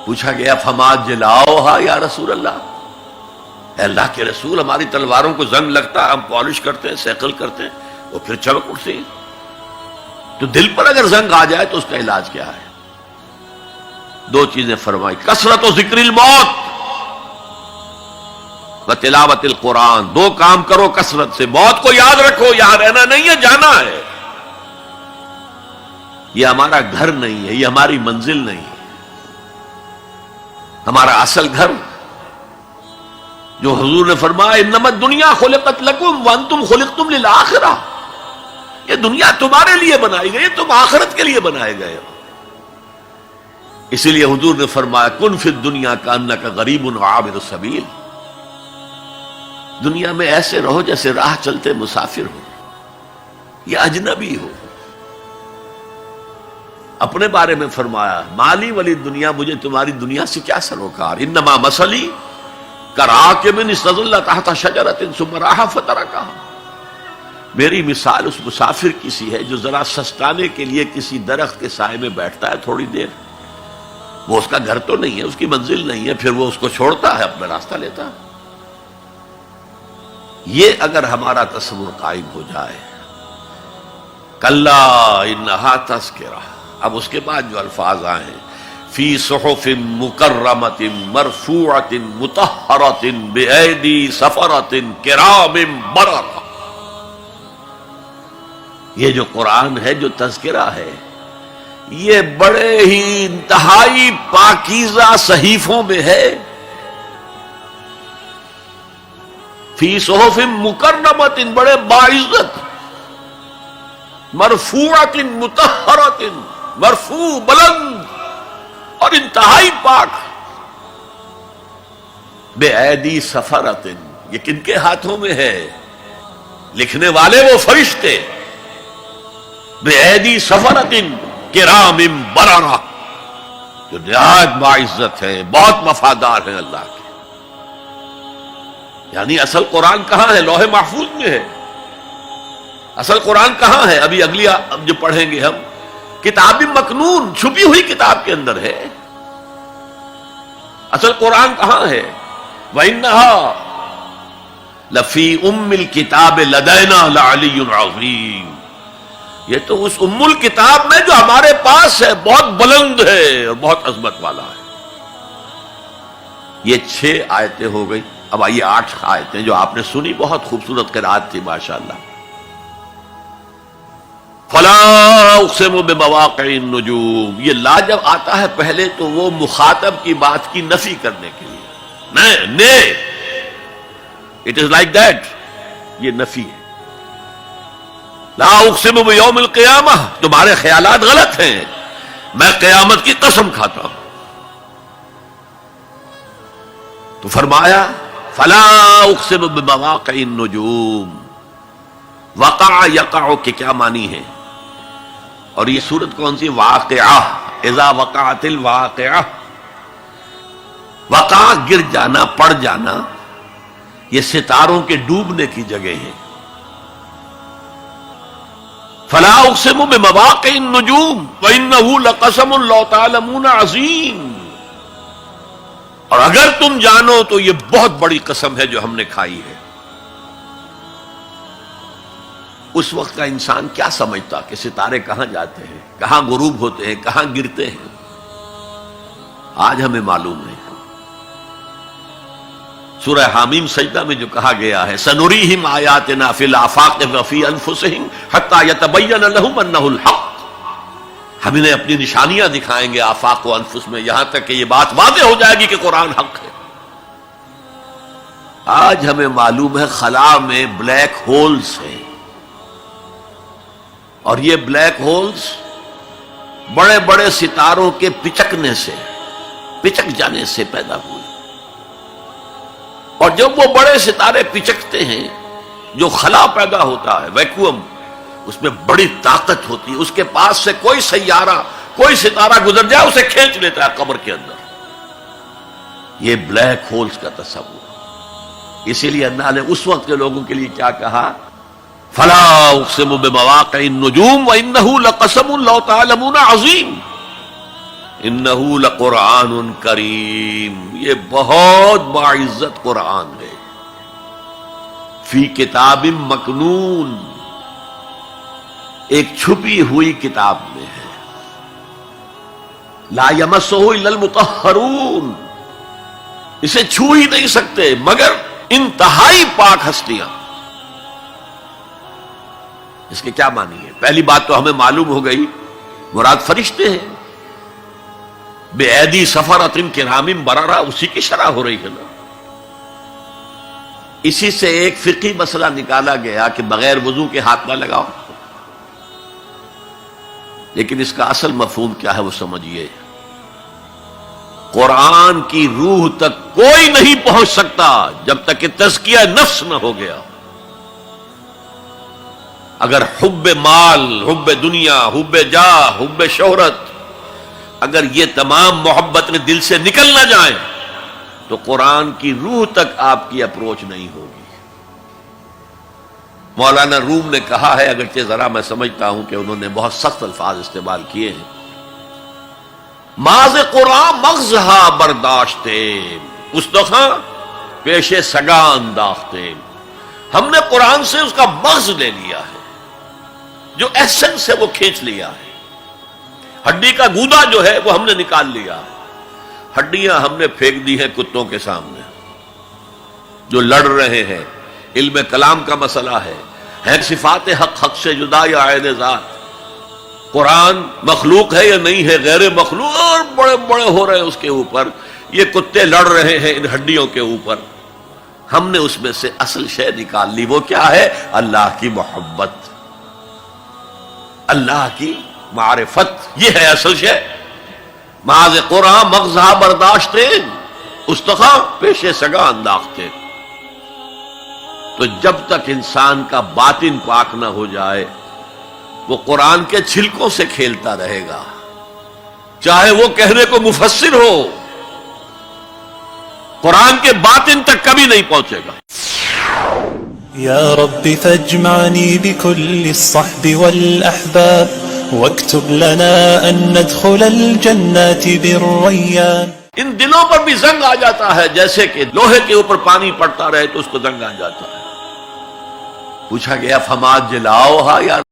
پوچھا گیا فما جلاؤہا یا رسول اللہ، اے اللہ کے رسول ہماری تلواروں کو زنگ لگتا ہے، ہم پالش کرتے ہیں، سیکل کرتے ہیں، وہ پھر چمک اٹھتی ہیں، تو دل پر اگر زنگ آ جائے تو اس کا علاج کیا ہے؟ دو چیزیں فرمائی، کثرت و ذکر الموت و تلاوت القرآن، دو کام کرو کثرت سے، موت کو یاد رکھو، یہاں رہنا نہیں ہے، جانا ہے، یہ ہمارا گھر نہیں ہے، یہ ہماری منزل نہیں ہے، ہمارا اصل گھر جو حضور نے فرمایا انما الدنیا خلقت لکم وانتم خلقتم للآخرہ، یہ دنیا تمہارے لیے بنائی گئی، تم آخرت کے لیے بنائے گئے ہو۔ اسی لیے حضور نے فرمایا کن فی الدنیا کانک غریب عابر السبیل، دنیا میں ایسے رہو جیسے راہ چلتے مسافر ہو یا اجنبی ہو۔ اپنے بارے میں فرمایا مالی ولی دنیا، مجھے تمہاری دنیا سے کیا سروکار، انما مثلی کراکب استظل تحت شجرۃ ثم راح فترکھا، میری مثال اس مسافر کی سی ہے جو ذرا سستانے کے لیے کسی درخت کے سائے میں بیٹھتا ہے تھوڑی دیر، وہ اس کا گھر تو نہیں ہے، اس کی منزل نہیں ہے، پھر وہ اس کو چھوڑتا ہے، اپنا راستہ لیتا ہے۔ یہ اگر ہمارا تصور قائم ہو جائے، کلا انہا تذکرہ، اب اس کے بعد جو الفاظ آئے فی صحف مکرمۃ مرفوعۃ مطہرۃ بایدی سفرۃ کرام بررہ، یہ جو قرآن ہے، جو تذکرہ ہے، یہ بڑے ہی انتہائی پاکیزہ صحیفوں میں ہے، فی صحف مکرمۃ، بڑے باعزت، مرفوعۃ مطہرۃ، مرفوع بلند اور انتہائی پاک، بے ایدی سفرۃ، یہ کن کے ہاتھوں میں ہے؟ لکھنے والے وہ فرشتے، بے ایدی سفرۃ کرام بررہ، جو نہایت باعزت ہے، بہت وفادار ہیں اللہ کے۔ یعنی اصل قرآن کہاں ہے؟ لوح محفوظ میں ہے۔ اصل قرآن کہاں ہے؟ ابھی اگلی اب جو پڑھیں گے ہم، کتاب مکنون، چھپی ہوئی کتاب کے اندر ہے۔ اصل قرآن کہاں ہے؟ وَإِنَّهَا لَفِي أُمِّ الْكِتَابِ لَدَيْنَا لَعَلِيٌّ عَظِيمٌ، یہ تو اس ام الکتاب میں جو ہمارے پاس ہے، بہت بلند ہے اور بہت عظمت والا ہے۔ یہ 6 آیتیں ہو گئی، اب آئیے 8 آیتیں جو آپ نے سنی، بہت خوبصورت قرات تھی ماشاءاللہ۔ فَلَا أُقْسِمُ بِمَوَاقِعِ النُّجُومِ، یہ لا جب آتا ہے پہلے تو وہ مخاطب کی بات کی نفی کرنے کے لیے، نے اٹ از لائک دیٹ، یہ نفی ہے۔ لا اقسم بیوم القیامہ، تمہارے خیالات غلط ہیں، میں قیامت کی قسم کھاتا ہوں۔ تو فرمایا فلا اقسم بمواقع النجوم، وقع یقع کے کیا معنی ہے؟ اور یہ سورت کون سی؟ واقعہ، اذا وقعت الواقعہ، وقع گر جانا، پڑ جانا، یہ ستاروں کے ڈوبنے کی جگہ ہے۔ فلا اقسم بمواقع النجوم وانه لقسم لو تعلمون عظیم، اور اگر تم جانو تو یہ بہت بڑی قسم ہے جو ہم نے کھائی ہے۔ اس وقت کا انسان کیا سمجھتا کہ ستارے کہاں جاتے ہیں، کہاں غروب ہوتے ہیں، کہاں گرتے ہیں؟ آج ہمیں معلوم ہے۔ سورہ حامیم سجدہ میں جو کہا گیا ہے سنریہم آیاتنا فی الآفاق وفی انفسہم حتی یتبین لہم انہ الحق، ہم انہیں اپنی نشانیاں دکھائیں گے آفاق و انفس میں، یہاں تک کہ یہ بات واضح ہو جائے گی کہ قرآن حق ہے۔ آج ہمیں معلوم ہے خلا میں بلیک ہولز ہیں، اور یہ بلیک ہولز بڑے بڑے ستاروں کے پچکنے سے، پچک جانے سے پیدا ہوئے، اور جب وہ بڑے ستارے پچکتے ہیں، جو خلا پیدا ہوتا ہے، ویکیوم، اس میں بڑی طاقت ہوتی ہے، اس کے پاس سے کوئی سیارہ، کوئی ستارہ گزر جائے اسے کھینچ لیتا ہے قبر کے اندر۔ یہ بلیک ہولز کا تصور، اسی لیے اللہ نے اس وقت کے لوگوں کے لیے کیا کہا؟ فلا اقسم بمواقع النجوم وانہ لقسم لو تعلمون عظیم، انہ لقرآن کریم، یہ بہت باعزت قرآن ہے، فی کتاب مکنون، ایک چھپی ہوئی کتاب میں ہے، لا یمسہ الا المطہرون، اسے چھو ہی نہیں سکتے مگر انتہائی پاک ہستیاں۔ اس کے کیا معنی ہے؟ پہلی بات تو ہمیں معلوم ہو گئی، مراد فرشتے ہیں، بے ایدی سفرۃ کرام بررہ، اسی کی شرح ہو رہی ہے نا۔ اسی سے ایک فقہی مسئلہ نکالا گیا کہ بغیر وضو کے ہاتھ نہ لگاؤ، لیکن اس کا اصل مفہوم کیا ہے وہ سمجھیے۔ قرآن کی روح تک کوئی نہیں پہنچ سکتا جب تک کہ تزکیہ نفس نہ ہو گیا۔ اگر حب مال، حب دنیا، حب جاہ، حب شہرت، اگر یہ تمام محبتیں دل سے نکل نہ جائیں تو قرآن کی روح تک آپ کی اپروچ نہیں ہوگی۔ مولانا روم نے کہا ہے، اگرچہ ذرا میں سمجھتا ہوں کہ انہوں نے بہت سخت الفاظ استعمال کیے ہیں، ماز قرآن مغزہا برداشتے استخاں پیش سگا انداختے، ہم نے قرآن سے اس کا مغز لے لیا ہے، جو ایسنس ہے وہ کھینچ لیا ہے، ہڈی کا گودا جو ہے وہ ہم نے نکال لیا ہے، ہڈیاں ہم نے پھینک دی ہیں کتوں کے سامنے جو لڑ رہے ہیں۔ علم کلام کا مسئلہ ہے صفات حق حق سے جدا یا عین ذات، قرآن مخلوق ہے یا نہیں ہے، غیر مخلوق، اور بڑے بڑے ہو رہے ہیں اس کے اوپر، یہ کتے لڑ رہے ہیں ان ہڈیوں کے اوپر۔ ہم نے اس میں سے اصل شے نکال لی، وہ کیا ہے؟ اللہ کی محبت، اللہ کی معرفت، یہ ہے اصل شے۔ معاذ قرآن مغزہ برداشتے استخاں پیش سگا انداختے۔ تو جب تک انسان کا باطن پاک نہ ہو جائے وہ قرآن کے چھلکوں سے کھیلتا رہے گا، چاہے وہ کہنے کو مفسر ہو، قرآن کے باطن تک کبھی نہیں پہنچے گا۔ یا رب فاجمعنی بكل الصحب والأحباب واكتب لنا أن ندخل الجنات بالريان۔ ان دلوں پر بھی زنگ آ جاتا ہے، جیسے کہ لوہے کے اوپر پانی پڑتا رہے تو اس کو زنگ آ جاتا ہے۔ پوچھا گیا فما جلاؤہا یا